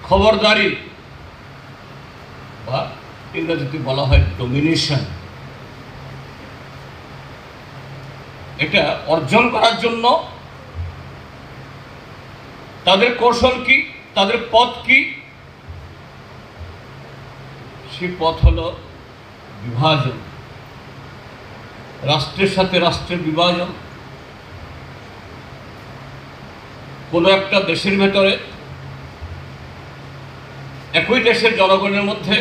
খবরদারি বা ইংরেজিতে বলা হয় ডমিনেশন, এটা অর্জন করার জন্য তাদের কৌশল কি, তাদের পথ কি? সেই পথ হলো বিভাজন, রাষ্ট্রের সাথে রাষ্ট্রের বিভাজন। কোনো একটা দেশের ভেতরে একই দেশের জনগণের মধ্যে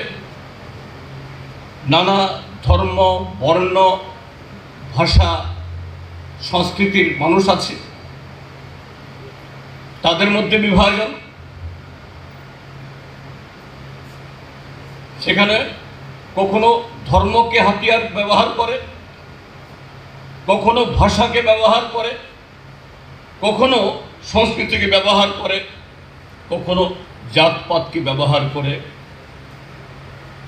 নানা ধর্ম, বর্ণ, ভাষা, সংস্কৃতির মানুষ আছে, তাদের মধ্যে বিভাজন। সেখানে কখনো ধর্মকে হাতিয়ার ব্যবহার করে, কখনো ভাষাকে ব্যবহার করে, কখনো সংস্কৃতিকে ব্যবহার করে, কখনো জাতপাতকে ব্যবহার করে।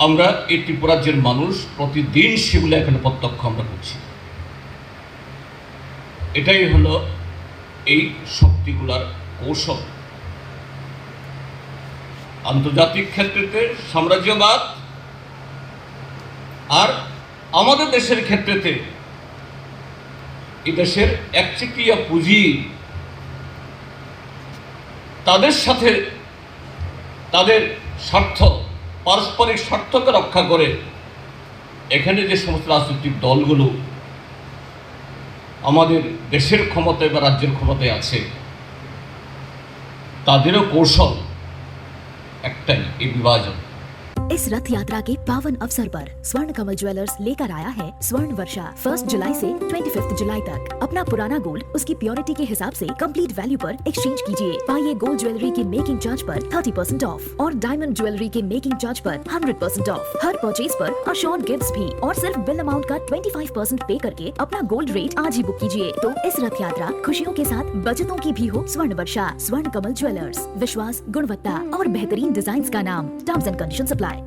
আমরা এই ত্রিপুরা রাজ্যের মানুষ প্রতিদিন সেগুলো এখানে প্রত্যক্ষ আমরা করছি। এটাই হলো এই শক্তিগুলার কৌশল। আন্তর্জাতিক ক্ষেত্রেতে সাম্রাজ্যবাদ আর আমাদের দেশের ক্ষেত্রেতে এই দেশের একচেটিয়া পুঁজি তাদের সাথে তাদের স্বার্থ, পারস্পরিক স্বার্থকে রক্ষা করে এখানে যে সমস্ত রাজনৈতিক দলগুলো আমাদের দেশের ক্ষমতায় বা রাজ্যের ক্ষমতায় আছে, তাদেরও কৌশল একটাই, এই বিভাজন। इस रथ यात्रा के पावन अवसर पर स्वर्ण कमल ज्वेलर्स लेकर आया है स्वर्ण वर्षा 1 जुलाई से 25 जुलाई तक। अपना पुराना गोल्ड उसकी प्योरिटी के हिसाब से कंप्लीट वैल्यू पर एक्सचेंज कीजिए। पाइए गोल्ड ज्वेलरी के मेकिंग चार्ज पर 30% ऑफ और डायमंड ज्वेलरी के मेकिंग चार्ज पर 100% ऑफ। हर परचेज पर अश्योर्ड गिफ्ट्स भी और सिर्फ बिल अमाउंट का 25% पे करके अपना गोल्ड रेट आज ही बुक कीजिए। तो इस रथ यात्रा खुशियों के साथ बचतों की भी हो। स्वर्ण वर्षा, स्वर्ण कमल ज्वेलर्स, विश्वास, गुणवत्ता और बेहतरीन डिजाइन का नाम। Terms and conditions apply.